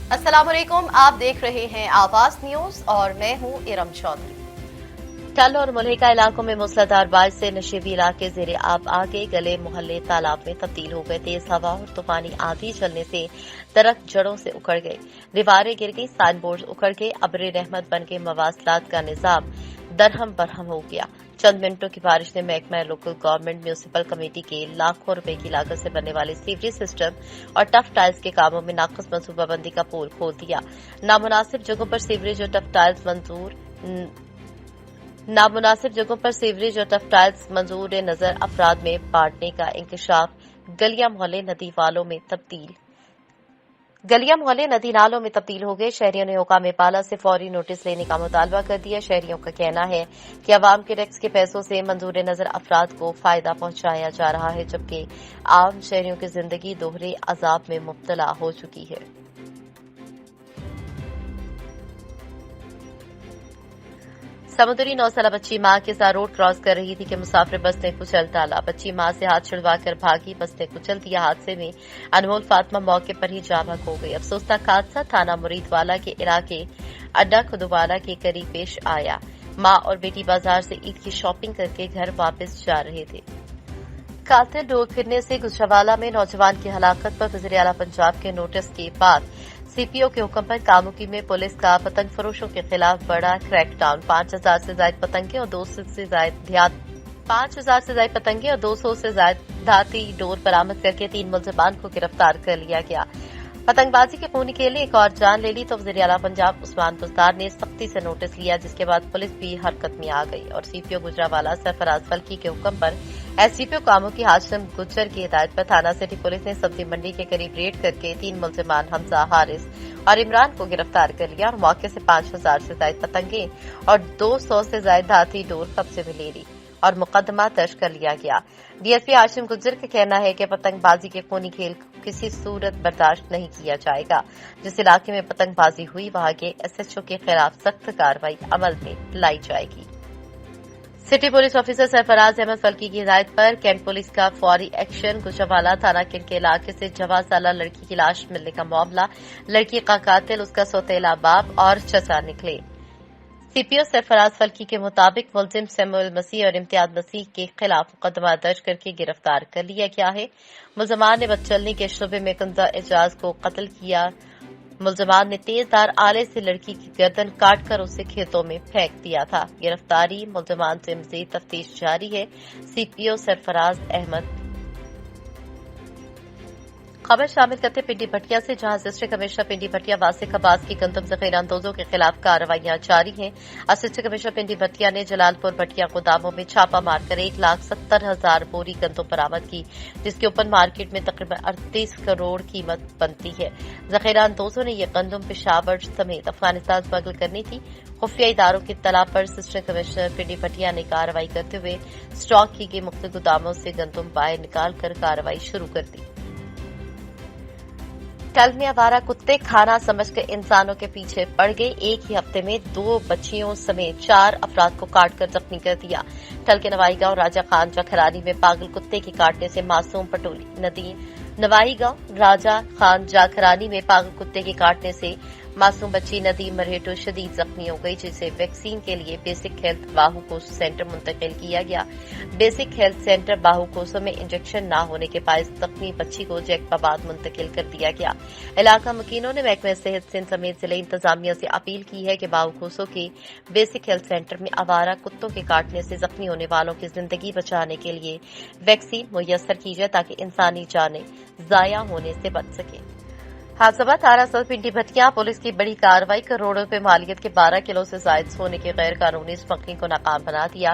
अस्सलाम वालेकुम, आप देख रहे हैं आवाज न्यूज और मैं हूं इरम चौधरी। टल और मुल्हिका इलाकों में मूसलाधार बारिश से नशेबी इलाके जेरे आब आ गए। गले मोहल्ले तालाब में तब्दील हो गए। तेज हवा और तूफानी आंधी चलने से दरख्त जड़ों से उखड़ गए, दीवारें गिर गई, साइन बोर्ड उखड़ गए, अब्र रहमत बन के मवासलात का निजाम दरहम बरहम हो गया। चंद मिनटों की बारिश ने महकमा लोकल गवर्नमेंट म्यूनिसिपल कमेटी के लाखों रुपए की लागत से बनने वाले सीवरेज सिस्टम और टफ टाइल्स के कामों में नाकस मनसूबाबंदी का पोल खोल दिया। नामुनासिब जगहों पर सीवरेज और मंजूर नजर अफराद में बांटने का इंकशाफ। गलियां मोहल्ले नदी नालों में तब्दील हो गए। शहरियों ने हुकाम पाला से फौरी नोटिस लेने का मुतालबा कर दिया। शहरियों का कहना है कि अवाम के टैक्स के पैसों से मंजूर नजर अफराद को फायदा पहुंचाया जा रहा है, जबकि आम शहरियों की जिंदगी दोहरे अजाब में मुब्तला हो चुकी है। समुद्री नौसेना बच्ची मां के साथ रोड क्रॉस कर रही थी कि मुसाफिर बस ने कुचल डाला। बच्ची मां से हाथ छुड़वाकर भागी, बस ने कुचल दिया। हादसे में अनमोल फातिमा मौके पर ही जाँ बहक हो गई। अफसोसनाक हादसा थाना मुरीदवाला के इलाके अड्डा खुदवाला के करीब पेश आया। मां और बेटी बाजार से ईद की शॉपिंग करके घर वापस जा रहे थे। कातिल डोर फिरने से गुजरावाला में नौजवान की हलाकत पर वज़ीर आला पंजाब के नोटिस के बाद सीपीओ के हुक्म पर कामुकी में पुलिस का पतंग फरोशों के खिलाफ बड़ा क्रैकडाउन। 5,000 से ज्यादा पतंगे और 200 से ज्यादा धाती डोर बरामद करके 3 मुलजमान को गिरफ्तार कर लिया गया। पतंगबाजी के खूनी के लिए एक और जान ले ली तो वज़ीर आला पंजाब उस्मान बुज़दार ने सख्ती से नोटिस लिया, जिसके बाद पुलिस भी हरकत में आ गई और सीपीओ गुजरावाला सरफराज फल्की के हुक्म पर एसडीपीओ कामुकी हाशिम गुज्जर की हिदायत पर थाना सिटी पुलिस ने सब्जी मंडी के करीब रेड करके 3 मुलजमान हमजा, हारिस और इमरान को गिरफ्तार कर लिया और मौके से 5,000 से ज्यादा पतंगे और 200 से ज्यादा धाती डोर कब्जे में ले ली और मुकदमा दर्ज कर लिया गया। डीएसपी हाशिम गुज्जर का कहना है कि पतंगबाजी के खूनी खेल किसी सूरत बर्दाश्त नहीं किया जाएगा। जिस इलाके में पतंगबाजी हुई वहां के एसएचओ के खिलाफ सख्त कार्रवाई अमल में लाई जाएगी। City police officer Sarfaraz Ahmed Falki की हिदायत पर कैंट पुलिस का फौरी एक्शन। गुजरावाला थाना के इलाके से 14 साला लड़की की लाश मिलने का मामला। लड़की का कातिल उसका सौतेला बाप और चचा निकले। सीपीओ सरफराज फल्की के मुताबिक मुलजिम सैमुअल मसीह और इम्तियाज मसीह के खिलाफ मुकदमा दर्ज करके गिरफ्तार कर लिया गया है। मुलजमान ने बदचलनी के शुबे में कंजा एजाज को कत्ल किया। मुलजमान ने तेजधार आले से लड़की की गर्दन काटकर उसे खेतों में फेंक दिया था। गिरफ्तारी मुलजमान से मजीद तफ्तीश जारी है। सीपीओ सरफराज अहमद। खबर शामिल करते पिंडी भटिया से, जहां असिस्टेंट कमिश्नर पिंडी भटिया वासिक अब्बास की गंदम जखीरा अंदोजों के खिलाफ कार्रवाइयां जारी हैं। असिस्टेंट कमिश्नर पिंडी भटिया ने जलालपुर भटिया गोदामों में छापा मारकर 1,70,000 बोरी गंदम बरामद की, जिसकी ओपन मार्केट में तकरीबन 38 करोड़ कीमत बनती है। जखीरा अंदोजों ने यह गंदम पेशावर समेत अफगानिस्तान स्मगल करनी थी। खुफिया इदारों की तला पर असिस्टेंट कमिश्नर पिंडी भटिया ने कार्रवाई करते हुए स्टॉक की गई मुख्तलिफ गोदामों से गंदम बाहर निकालकर कार्रवाई शुरू कर दी। टल में आवारा कुत्ते खाना समझकर इंसानों के पीछे पड़ गए। एक ही हफ्ते में 2 बच्चियों समेत 4 अफराद को काटकर जख्मी कर दिया। टल के नवाईगांव राजा खान जाखरानी में पागल कुत्ते के काटने से मासूम पटोली। नवाईगांव राजा खान जाखरानी में पागल कुत्ते के काटने से मासूम बच्ची नदीम मरहेटो शदीद जख्मी हो गई, जिसे वैक्सीन के लिए बेसिक हेल्थ बाहुकोस सेंटर मुंतकिल किया गया। बेसिक हेल्थ सेंटर बाहुकोसों में इंजेक्शन न होने के बायस जख्मी बच्ची को जैकबाबाद मुंतकिल कर दिया गया। इलाका मुकीनों ने महकमा सेहत सिंध समेत जिले इंतजामिया से अपील की है कि बाहुकोसों के बेसिक हेल्थ सेंटर में आवारा कुत्तों के काटने से जख्मी होने वालों की जिंदगी बचाने के लिए वैक्सीन मुयस्सर की जाए, ताकि इंसानी जानें जाया होने से बच सके। हादसा थाना सदर पिंडी भटिया। पुलिस की बड़ी कार्रवाई। करोड़ों रुपए मालियत के 12 किलो से जायद सोने के गैर कानूनी स्मगलिंग को नाकाम बना दिया।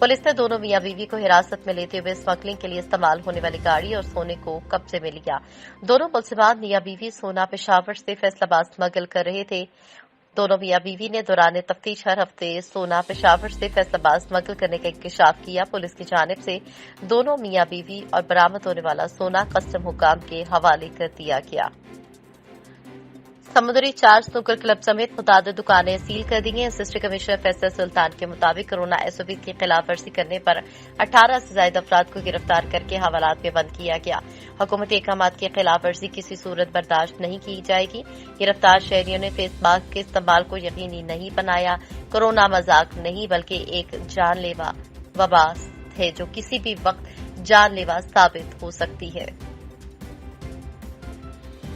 पुलिस ने दोनों मियां बीवी को हिरासत में लेते हुए स्मगलिंग के लिए इस्तेमाल होने वाली गाड़ी और सोने को कब्जे में लिया। दोनों मुलजिमान मियां बीवी सोना पेशावर से फैसलाबाद स्मगल कर रहे थे। दोनों मियां बीवी ने दौरान तफ्तीश हर हफ्ते सोना पेशावर से फैसलाबाद स्मगल करने का इंकशाफ किया। पुलिस की जानिब से दोनों मियां बीवी और बरामद होने वाला सोना कस्टम हुकाम के हवाले कर दिया गया। समुद्री 4 स्नूकर क्लब समेत मुताबिक दुकानें सील कर दी हैं। असिस्टेंट कमिश्नर फैसल सुल्तान के मुताबिक कोरोना एसओपी की खिलाफवर्जी करने पर 18 से ज्यादा अफराद को गिरफ्तार करके हवालात में बंद किया गया। हुकूमती अहकामात की खिलाफवर्जी किसी सूरत बर्दाश्त नहीं की जाएगी। गिरफ्तार शहरियों ने फेस मास्क के इस्तेमाल को यकीनी नहीं बनाया। कोरोना मजाक नहीं बल्कि एक जानलेवा वबा है जो किसी भी वक्त जानलेवा साबित हो सकती है।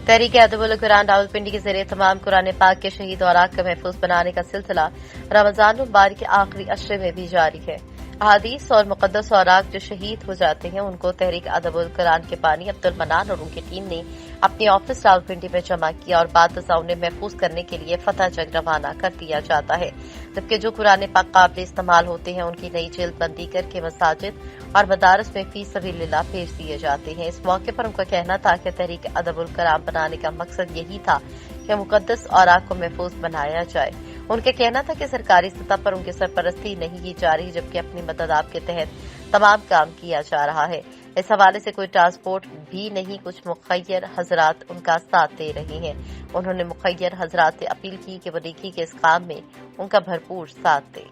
तहरीक अदबुल कुरान रावलपिंडी के जरिए तमाम कुरान पाक के शहीद और आग को महफूज बनाने का सिलसिला रमजान मुबारक के आखिरी अशरे में भी जारी है। अहादीस और मुकद्दस औराक जो शहीद हो जाते हैं उनको तहरीक अदबुल कुरान के बानी अब्दुल मनान और उनकी टीम ने अपने ऑफिस रावलपिंडी में जमा किया और बाद उन्हें महफूज करने के लिए फतह जंग रवाना कर दिया जाता है। जबकि जो कुरान पाक काबिल इस्तेमाल होते हैं उनकी नई जिल्दबंदी करके मसाजिद और मदारस में फी सबीलिल्लाह भेज दिए जाते हैं। इस मौके पर उनका कहना था कि तहरीक अदबुल कुरान बनाने का मकसद यही था कि मुकद्दस औराक को महफूज बनाया जाए। उनका कहना था कि सरकारी सतह पर उनकी सरपरस्ती नहीं की जा रही जबकि अपनी मदद के तहत तमाम काम किया जा रहा है। इस हवाले से कोई ट्रांसपोर्ट भी नहीं। कुछ मुखय्यर हजरात उनका साथ दे रहे हैं। उन्होंने मुखय्यर हजरात से अपील की कि वो नेकी के इस काम में उनका भरपूर साथ दें।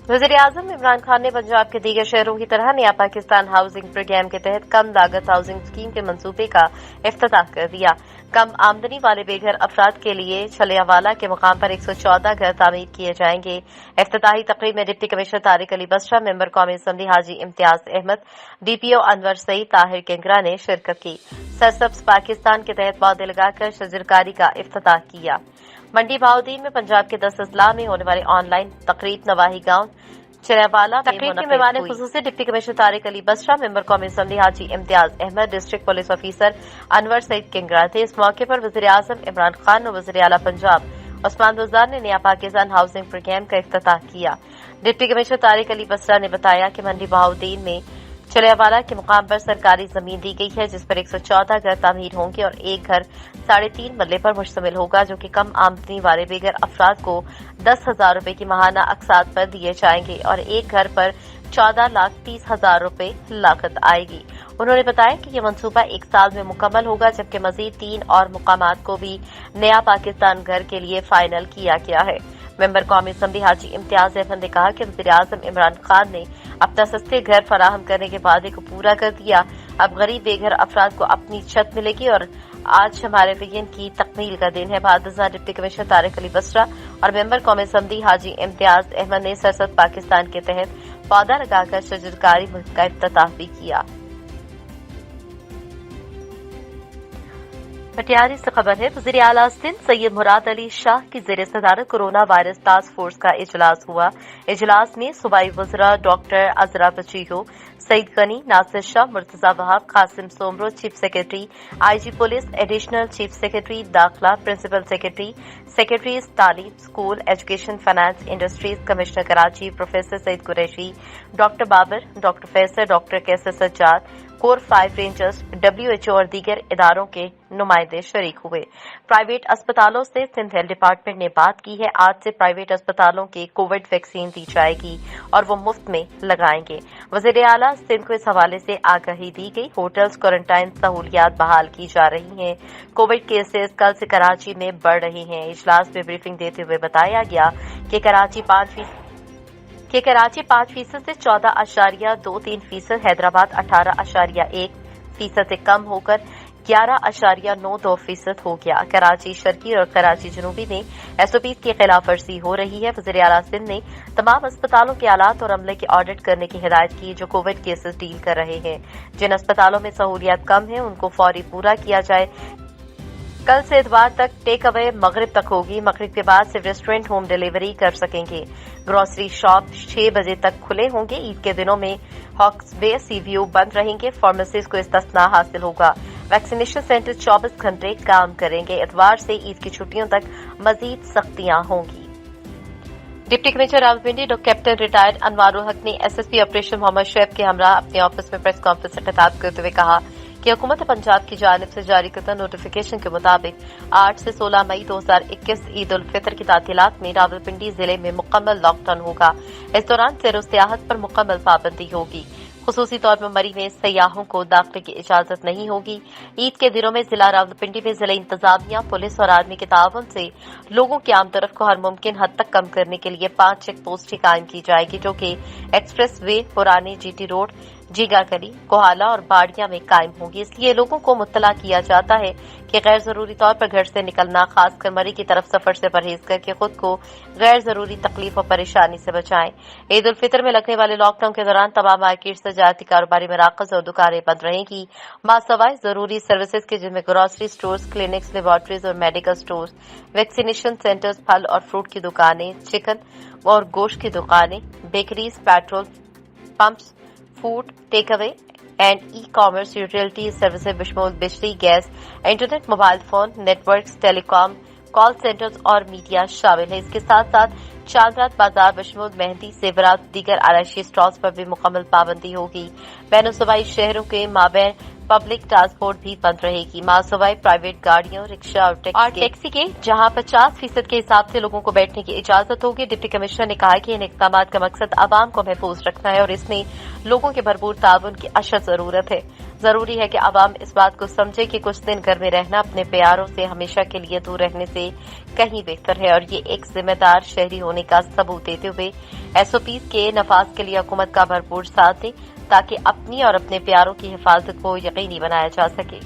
वज़ीर-ए-आज़म इमरान खान ने पंजाब के दीगर शहरों की तरह नया पाकिस्तान हाउसिंग प्रोग्राम के तहत कम लागत हाउसिंग स्कीम के मंसूबे का इफ्तिताह कर दिया। कम आमदनी वाले बेघर अफराद के लिए छलियावाला के मुकाम पर 114 घर तामीर किए जाएंगे। इफ्तिताही तकरीब में deputy commissioner Tariq Ali Basra, member कौमी असम्बली हाजी इम्तियाज अहमद, डीपीओ अनवर सईद, ताहिर किंगरा ने शिरकत की। सरसब्ज पाकिस्तान के तहत पौधे लगाकर शजरकारी का इफ्तिताह किया। मंडी बहाउद्दीन में पंजाब के 10 अजला में होने वाली ऑनलाइन तकरीब नवाही गांव चिरावाला तकरीब के मेहमान खुसूसी deputy commissioner Tariq Ali Basra, member कौमी assembly Haji Imtiaz Ahmed, district police officer Anwar Saeed Kingra थे। इस मौके पर वज़ीर-ए-आज़म इमरान खान और वज़ीर आला पंजाब उस्मान बुज़दार ने नया पाकिस्तान हाउसिंग प्रोग्राम का इफ्तिताह किया। डिप्टी कमिश्नर तारिक अली बसरा ने बताया कि मंडी बहाउद्दीन में चिलियावाला के मुकाम पर सरकारी जमीन दी गई है जिस पर 114 घर तामीर होंगे और एक घर 3.5 मरले पर मुश्तमिल होगा जो कि कम आमदनी वाले बेघर अफराद को 10,000 रुपए की माहाना अक़सात पर दिए जाएंगे और एक घर पर 14,30,000 रुपए लागत आएगी। उन्होंने बताया कि ये मंसूबा 1 साल में मुकम्मल होगा जबकि मजीद 3 और मुकामात को भी नया पाकिस्तान घर के लिए फाइनल किया गया है। मेंबर कौमी असम्बली हाजी इम्तियाज अहमद ने कहा कि वज़ीर-ए-आज़म इमरान खान ने अपना सस्ते घर फराहम करने के वादे को पूरा कर दिया। अब गरीब बेघर अफराद को अपनी छत मिलेगी और आज हमारे विजन की तकमील का दिन है। बाद डिप्टी कमिश्नर तारिक अली बसरा और मेंबर कौमी असम्बली हाजी इम्तियाज अहमद ने सरसद पाकिस्तान के तहत पौधा लगाकर शजरकारी मुहिम का इफ्तिताह भी किया। पटियाला से खबर है, वज़ीर आला सिंध सैयद मुराद अली शाह की ज़ेर सदारत कोरोना वायरस टास्क फोर्स का इजलास हुआ। इजलास में सूबाई वज़रा doctor Azra Pechuho, Saeed Ghani, Nasir Shah, Murtaza Wahab, Qasim Soomro, chief secretary IG police, additional chief secretary दाखिला, प्रिंसिपल सेक्रेटरी, सेक्रेटरीज तालीम, school, education, finance, industries, commissioner Karachi professor Saeed Qureshi, doctor Babar, doctor Faisal, doctor Qaiser Sajjad, corps 5 rangers, WHO और दीगर इदारों के नुमाइंदे शरीक हुए। प्राइवेट अस्पतालों से सिंध हेल्थ डिपार्टमेंट ने बात की है। आज से प्राइवेट अस्पतालों के कोविड वैक्सीन दी जाएगी और वो मुफ्त में लगाएंगे। वज़ीर आला सिंध को इस हवाले से आगाही दी गई। होटल्स क्वारंटाइन सहूलियात बहाल की जा रही हैं। कोविड केसेस कल से कराची में बढ़ रहे हैं। इजलास में ब्रीफिंग देते हुए बताया गया कि कराची 5% से 14.23%, हैदराबाद 18.1% से कम होकर 11.92% हो गया। कराची शर्की और कराची जनूबी में एसओपी की खिलाफ वर्जी हो रही है। वज़ीर आला सिंध ने तमाम अस्पतालों के आलात और अमले की ऑडिट करने की हिदायत की जो कोविड केसेस डील कर रहे हैं। जिन अस्पतालों में सहूलियात कम है उनको फौरी पूरा किया जाए। कल से इतवार तक टेक अवे मगरिब तक होगी। मगरिब के बाद सिर्फ रेस्टोरेंट होम डिलीवरी कर सकेंगे। ग्रोसरी शॉप 6 बजे तक खुले होंगे। ईद के दिनों में हॉक्सवे सीवीओ बंद रहेंगे। फार्मेसीज को इस्तिस्ना हासिल होगा। वैक्सीनेशन सेंटर 24 घंटे काम करेंगे। इतवार से ईद की छुट्टियों तक मजीद सख्तियां होंगी। Deputy commissioner Rawalpindi captain retired Anwarul हक ने एसएसपी ऑपरेशन मोहम्मद शैब के हमरा अपने ऑफिस में प्रेस कॉन्फ्रेंस से खिताब करते हुए कहा कि हुकूमत पंजाब की जानिब से जारी करदा नोटिफिकेशन के मुताबिक 8 से 16 मई 2021 ईद उल फितर की तातीलात में रावलपिंडी जिले में मुकम्मल लॉकडाउन होगा। इस दौरान सैर सियाहत पर मुकम्मल पाबंदी होगी। खुसूसी तौर पर मरी में सयाहों को दाखिले की इजाजत नहीं होगी। ईद के दिनों में जिला रावलपिंडी में जिला इंतजामिया, पुलिस और आर्मी के ताउन से लोगों की आमदरफ्त को हर मुमकिन हद तक कम करने के लिए 5 चेक पोस्टें कायम की जाएगी, जो कि एक्सप्रेस वे, पुराने जीटी रोड, जीगा गली, कोहाला और बाड़िया में कायम होंगी। इसलिए लोगों को मुत्तला किया जाता है कि गैर जरूरी तौर पर घर से निकलना, खासकर मरी की तरफ सफर से परहेज करके खुद को गैर जरूरी तकलीफ और परेशानी से बचाएं। ईद उल फितर में लगने वाले लॉकडाउन के दौरान तमाम मार्केट से जाती कारोबारी मराकज और दुकानें बंद रहेंगी। मासवाए जरूरी सर्विसेज के, जिनमें ग्रोसरी स्टोर्स, क्लिनिक्स, लेबोरेटरीज और मेडिकल स्टोर्स, वैक्सीनेशन सेंटर्स, फल और फ्रूट की दुकानें, चिकन और गोश्त की दुकानें, bakeries, petrol pumps, food takeaway and e commerce, utility services बशमूल बिजली, gas, internet, mobile phone networks, telecom, call centres और मीडिया शामिल है। इसके साथ साथ चांदरात बाजार बशमूल मेहंदी, जेवरात, दीगर आराइशी स्टॉल्स पर भी मुकम्मल पाबंदी होगी। बैन सूबाई शहरों के माबैन पब्लिक ट्रांसपोर्ट भी बंद रहेगी। मासवाए प्राइवेट गाड़ियों, रिक्शा और टैक्सी के जहां 50% के हिसाब से लोगों को बैठने की इजाजत होगी। डिप्टी कमिश्नर ने कहा कि इन इक़दाम का मकसद आवाम को महफूज रखना है और इसमें लोगों के भरपूर ताउन की अशद जरूरत है। जरूरी है कि आवाम इस बात को समझे कि कुछ दिन घर में रहना अपने प्यारों से हमेशा के लिए दूर रहने से कहीं बेहतर है और ये एक जिम्मेदार शहरी होने का सबूत देते हुए एसओपीज के नफाज के लिए हुकूमत का भरपूर साथ दें, ताकि अपनी और अपने प्यारों की हिफाजत को यकीनी बनाया जा सके।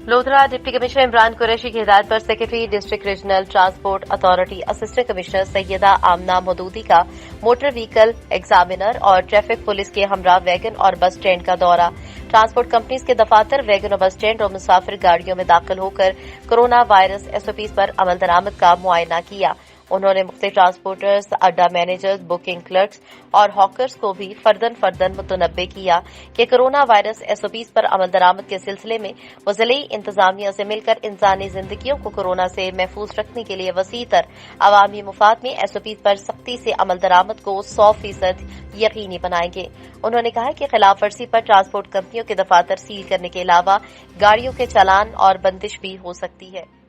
लोधरा डिप्टी कमिश्नर इमरान कुरैशी की हिदायत पर secretary district regional transport authority assistant commissioner Syeda Amna Maudoodi का मोटर व्हीकल एग्जामिनर और ट्रैफिक पुलिस के हमरा वैगन और बस स्टैंड का दौरा, ट्रांसपोर्ट कंपनीज के दफातर, वैगन और बस स्टैंड और मुसाफिर गाड़ियों में दाखिल होकर कोरोना वायरस एसओपीज पर अमल दरामद का मुआयना किया। उन्होंने मुख्तलिफ ट्रांसपोर्टर्स, अड्डा मैनेजर्स, बुकिंग क्लर्क्स और हॉकर्स को भी फर्दन मुतनब्बे किया कि कोरोना वायरस एसओपीज पर अमल दरामद के सिलसिले में वो जिले इंतजामिया से मिलकर इंसानी जिंदगियों को कोरोना से महफूज रखने के लिए वसीतर अवामी मुफाद में एसओपीज पर सख्ती से अमल दरामद को 100% यकीनी बनाएंगे। उन्होंने कहा कि खिलाफ वर्जी पर ट्रांसपोर्ट कंपनियों के दफातर सील करने के अलावा गाड़ियों के चालान और बंदिश भी हो सकती है।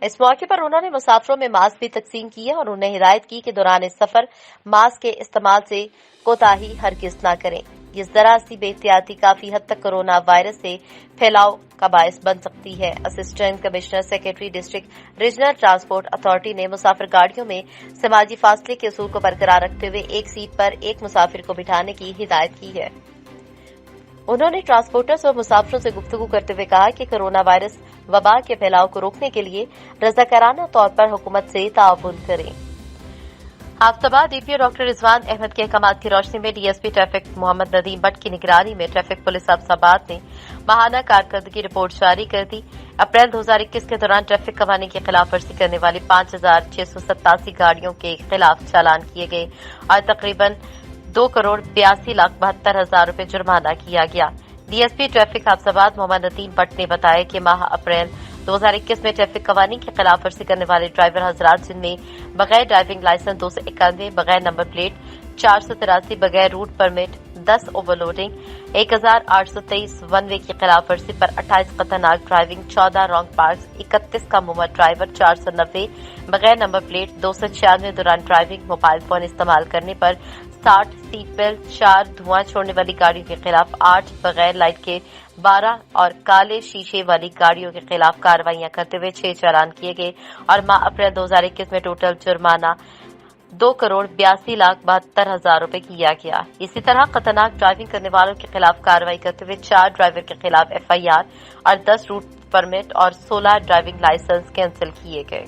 इस मौके पर उन्होंने मुसाफिरों में मास्क भी तकसीम किए और उन्हें हिदायत की कि दौरान सफर मास्क के इस्तेमाल से कोताही हरगिज न करें। ये जरा सी बेहतियाती काफी हद तक कोरोना वायरस से फैलाव का बायस बन सकती है। Assistant commissioner secretary district regional transport authority ने मुसाफिर गाड़ियों में समाजी फासले के असूल को बरकरार रखते हुए एक सीट पर एक मुसाफिर को बिठाने की हिदायत की है। उन्होंने ट्रांसपोर्टर्स और मुसाफिरों से गुफ्तगू करते हुए कहा कि कोरोना वायरस वबा के फैलाव को रोकने के लिए रज़ाकाराना तौर पर हुकूमत से ताउन करें। आफताबाद डीपीओ डॉक्टर रिजवान अहमद के अहकामात की रोशनी में डीएसपी ट्रैफिक मोहम्मद नदीम भट्ट की निगरानी में ट्रैफिक पुलिस आफताबाद ने माहाना कारकर्दगी रिपोर्ट जारी कर दी। अप्रैल 2021 के दौरान ट्रैफिक कवानीन की खिलाफ वर्जी करने वाली 5,687 गाड़ियों के खिलाफ चालान किए गए और तकरीबन 2,82,72,000 रुपए जुर्माना किया गया। डीएसपी ट्रैफिक आफताबाद मोहम्मद नदीम भट्ट ने बताया कि माह अप्रैल 2021 में ट्रैफिक कवानीन की खिलाफ वर्जी करने वाले ड्राइवर हजरात, जिनमें बगैर ड्राइविंग लाइसेंस 291, बगैर नंबर प्लेट 483, बगैर route permit 10 overloading, 1,823 one way की खिलाफ वर्जी पर 28 खतरनाक ड्राइविंग, 14 रॉन्ग पार्क्स, 31 का मुमत ड्राइवर, 490 बगैर नंबर प्लेट, 296 दौरान ड्राइविंग, मोबाइल फोन इस्तेमाल करने पर 60 सीट बेल्ट, 4 धुआं छोड़ने वाली गाड़ियों के खिलाफ 8, बगैर लाइट के 12 और काले शीशे वाली गाड़ियों के खिलाफ कार्रवाइयां करते हुए 6 चालान किए गए और माह अप्रैल 2021 में टोटल जुर्माना 2,82,72,000 रुपए किया गया। इसी तरह खतरनाक ड्राइविंग करने वालों के खिलाफ कार्रवाई करते हुए 4 ड्राइवर के खिलाफ एफआईआर और 10 रूट परमिट और 16 ड्राइविंग लाइसेंस कैंसिल किए गए।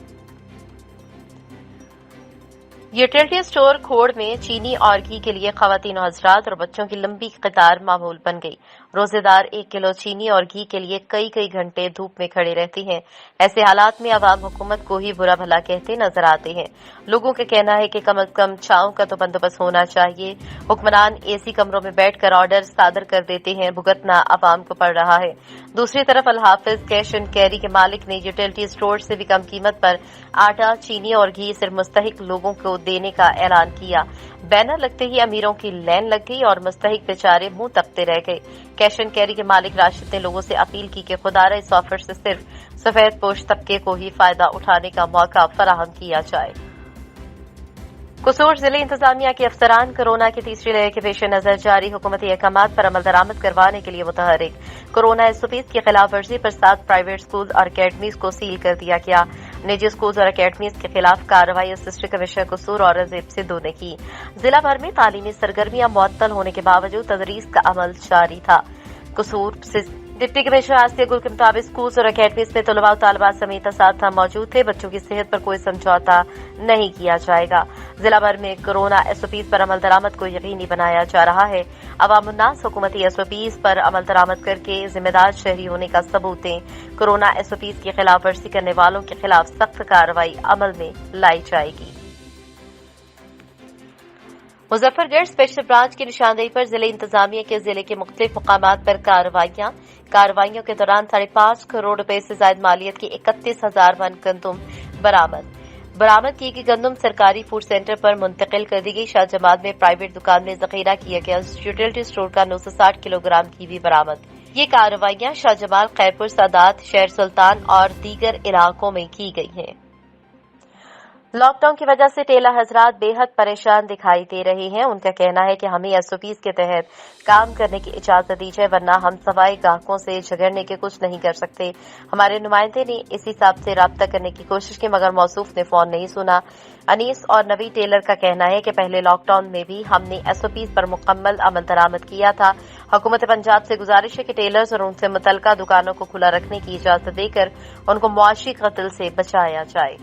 यूटिलिटी स्टोर खोड़ में चीनी और घी के लिए खवातीन और हजरात और बच्चों की लंबी कतार मामूल बन गई। रोजेदार 1 किलो चीनी और घी के लिए कई घंटे धूप में खड़े रहते हैं। ऐसे हालात में आवाम हुकूमत को ही बुरा भला कहते नजर आते हैं। लोगों का कहना है कि कम अज कम छांव का तो बंदोबस्त होना चाहिए। हुक्मरान एसी कमरों में बैठकर ऑर्डर सादर कर देते हैं, भुगतना आवाम को पड़ रहा है। दूसरी तरफ अल हाफिज कैश एंड कैरी के मालिक ने यूटिलिटी स्टोर से भी कम कीमत पर आटा, चीनी और घी सिर्फ मुस्तहिक लोगों को देने का ऐलान किया। बैनर लगते ही अमीरों की लाइन लग गई और मुस्तहिक बेचारे मुंह तकते रह गए। कैश एंड कैरी के मालिक राशिद ने लोगों से अपील की कि खुदारा इस ऑफर से सिर्फ सफेद पोश तबके को ही फायदा उठाने का मौका फराहम किया जाए। कसूर जिले इंतजामिया के अफसरान कोरोना की तीसरी लहर के पेश नजर जारी हुकूमती अहकामात पर अमल दरामद करवाने के लिए मुतहरिक। कोरोना एसओपीज की खिलाफ वर्जी पर 7 प्राइवेट स्कूल और अकेडमीज को सील कर दिया गया। निजी स्कूल और अकेडमीज के खिलाफ कार्रवाई असिस्टेंट कमिश्नर कसूर औरंगजेब सिद्धू ने की। जिला भर में तालीमी सरगर्मियां मुअत्तल होने के बावजूद तदरीस का अमल जारी था। कसूर से डिप्टी कमिश्नर आसिया गुल के मुताबिक स्कूल और अकेडमीज में तलबा और तालिबात समेत असातिज़ा मौजूद थे। बच्चों की सेहत पर कोई समझौता नहीं किया जाएगा। जिला भर में कोरोना एसओपीज पर अमल दरामद को यकीनी बनाया जा रहा है। अवामुन्नास हुकूमती एसओपीज पर अमल दरामद करके जिम्मेदार शहरी होने का सबूत दें। कोरोना एसओपीज की खिलाफ वर्जी करने वालों के खिलाफ सख्त कार्रवाई अमल में लाई जाएगी। मुजफ्फरगढ़ स्पेशल ब्रांच की निशानदेही पर जिले इंतजामिया के जिले के मुख्तलिफ मुकामात पर कार्रवाइयों के दौरान 5.5 करोड़ रुपए से ज्यादा मालियत की 31,000 मन गंदुम बरामद की गई। गंदुम सरकारी फूड सेंटर पर मुंतकिल कर दी गई। शाहजमाल में प्राइवेट दुकान में जखीरा किया गया यूटिलिटी स्टोर का 960 किलोग्राम की भी बरामद। ये कार्रवाइयां शाहजमाल, खैरपुर, सादात, शहर सुल्तान और दीगर इलाकों में की गई हैं। लॉकडाउन की वजह से टेलर हजरात बेहद परेशान दिखाई दे रहे हैं। उनका कहना है कि हमें एसओपीज के तहत काम करने की इजाजत दी जाए, वरना हम सवाई ग्राहकों से झगड़ने के कुछ नहीं कर सकते। हमारे नुमाइंदे ने इस हिसाब से राब्ता करने की कोशिश की, मगर मौसूफ ने फोन नहीं सुना। अनीस और नवी टेलर का कहना है कि पहले लॉकडाउन में भी हमने एसओपीज पर मुकम्मल अमल दरामद किया था। हुकूमत पंजाब से गुजारिश है कि टेलर्स और उनसे मुतल्लिका दुकानों को खुला रखने की इजाजत देकर उनको मुआशी कत्ल से बचाया जाए।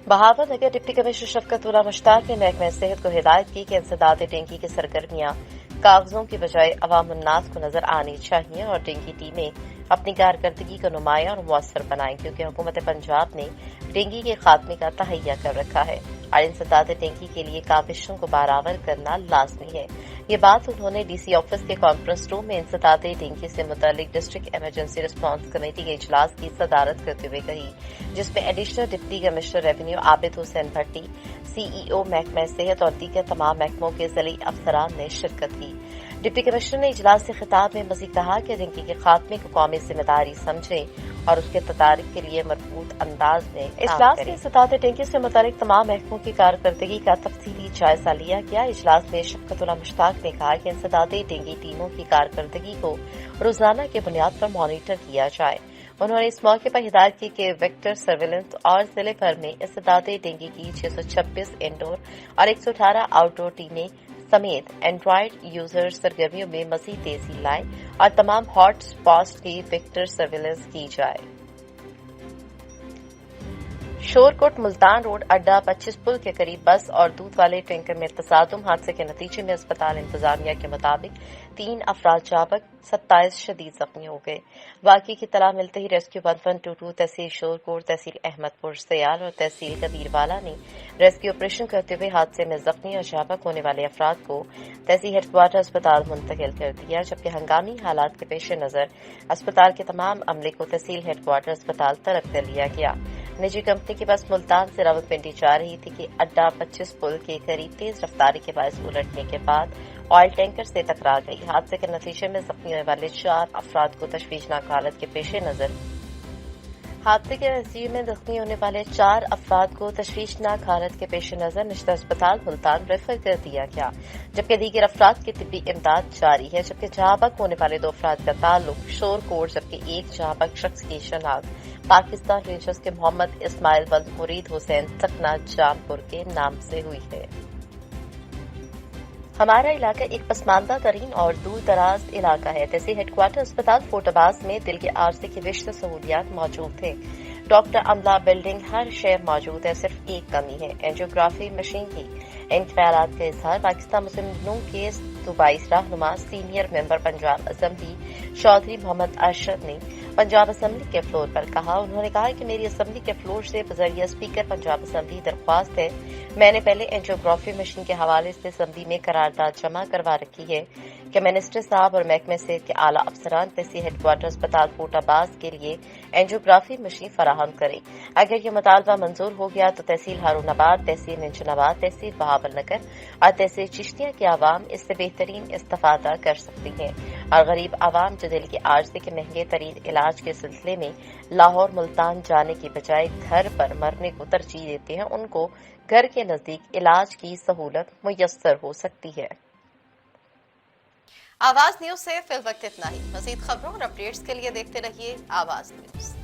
बहावलनगर डिप्टी कमिश्नर शफकतुल्लाह मुश्ताक ने महकमा सेहत को हिदायत की कि इंसदाद डेंगू की सरगर्मियां कागजों की बजाय अवामुन्नास को नजर आनी चाहिए और डेंगू टीमें अपनी कारकर्दगी को नुमायां और मुअस्सर बनाएं, क्योंकि हुकूमत पंजाब ने डेंगू के खात्मे का तहैया कर रखा है और इंसदाद डेंगू के लिए काविशों को बराबर करना लाजमी है। ये बात उन्होंने डीसी ऑफिस के कॉन्फ्रेंस रूम में इंसदाद डेंगू से मुतालिक डिस्ट्रिक्ट इमरजेंसी रिस्पांस कमेटी के इजलास की सदारत करते हुए कही, जिसमें additional deputy commissioner revenue Abid Hussain Bhatti, CEO महकमा सेहत और दीगर तमाम महकमों के ज़िली अफसरान ने शिरकत की। डिप्टी कमिश्नर ने इजलास से खिताब में मज़ीद कहा कि डेंगू के खात्मे को कौमी जिम्मेदारी समझें और उसके तदारीक के लिए मजबूत अंदाज में इजलास में इंसदाद डेंगू से मुतालिक तमाम महकमों की कारकर्दगी का तफसीली जायजा लिया गया। इजलास में शफकतुल्लाह मुश्ताक ने कहा कि इंसदाद डेंगू टीमों की कारकर्दगी को रोजाना की बुनियाद पर मॉनिटर किया जाए। उन्होंने इस मौके पर हिदायत की कि वेक्टर सर्विलेंस और जिले भर में इंसदाद डेंगू की 626 इंडोर और 118 आउटडोर टीमें समेत एंड्रॉयड यूजर सरगर्मियों में मजीद तेजी लाए और तमाम हॉट स्पॉट्स की वेक्टर सर्विलेंस की जाए। शोरकोट मुल्तान रोड अड्डा 25 पुल के करीब बस और दूध वाले टैंकर में तसादुम हादसे के नतीजे में अस्पताल इंतजामिया के मुताबिक 3 अफराद जाबक 27 शदीद जख्मी हो गए। वाकई की तला मिलते ही रेस्क्यू 1122 तहसील शोरकोट, तहसील अहमदपुर सयाल और तहसील कबीरवाला ने रेस्क्यू ऑपरेशन करते हुए हादसे में जख्मी और जाबक होने वाले अफराद को तहसील हेडक्वार्टर अस्पताल मुंतकिल कर दिया, जबकि हंगामी हालात के पेश नजर अस्पताल के तमाम अमले को तहसील हेडक्वार्टर अस्पताल तलब कर लिया गया। निजी कंपनी की बस मुल्तान से रावलपिंडी जा रही थी कि अड्डा 25 पुल के करीब तेज रफ्तारी के बायस उलटने के बाद ऑयल टैंकर से टकरा गई। हादसे के नतीजे में जख्मी होने वाले 4 अफराद को तशवीशनाक हालत के पेश नजर निश्चित अस्पताल मुल्तान रेफर कर दिया गया, जबकि दीगर अफराद की तिब्बी इमदाद जारी है। जबकि जहाबक होने वाले 2 अफराद का ताल्लुक शोरकोट, जबकि एक जहाबक शख्स की शनाख्त पाकिस्तान रेंजर्स के मोहम्मद इस्माइल वल मुरीद हुसैन सकना जामपुर के नाम से हुई है। हमारा इलाका एक पसमानदा तरीन और दूर दराज इलाका है। तहसील हेडक्वार्टर अस्पताल फोर्टबाज में दिल के आर्जे की विशेष सहूलियात मौजूद थे। डॉक्टर, अमला, बिल्डिंग, हर शय मौजूद है। सिर्फ एक कमी है एंजियोग्राफी मशीन की। इन ख्यालात का इजहार पाकिस्तान मुस्लिम लीग के सूबाई रहनुमा senior member Punjab assembly Chaudhry Mohammad Arshad ने पंजाब असेंबली के फ्लोर पर कहा। उन्होंने कहा कि मेरी असेंबली के फ्लोर से बजरिया स्पीकर पंजाब असेंबली दरख्वास्त है। मैंने पहले एंजियोग्राफी मशीन के हवाले से असेंबली में करारदाद जमा करवा रखी है कि मिनिस्टर साहब और महकमे सेहत के आला अफसरान तहसील हेडक्वार्टर अस्पताल फोर्टाबाज के लिए एंजियोग्राफी मशीन फराहम करें। अगर ये मुतालबा मंजूर हो गया तो तहसील हारूनाबाद, तहसील निजामाबाद, तहसील बहावलनगर और तहसील चिश्तिया के आवाम इससे बेहतरीन इस्तेफादा कर सकती हैं और गरीब आवाम जो दिल के आर्जे के महंगे तरीन इलाज इलाज के सिलसिले में लाहौर मुल्तान जाने की बजाय घर पर मरने को तरजीह देते हैं, उनको घर के नजदीक इलाज की सहूलत मुयस्सर हो सकती है। आवाज न्यूज से फिल वक्त इतना ही। मजीद खबरों और अपडेट्स के लिए देखते रहिए आवाज न्यूज।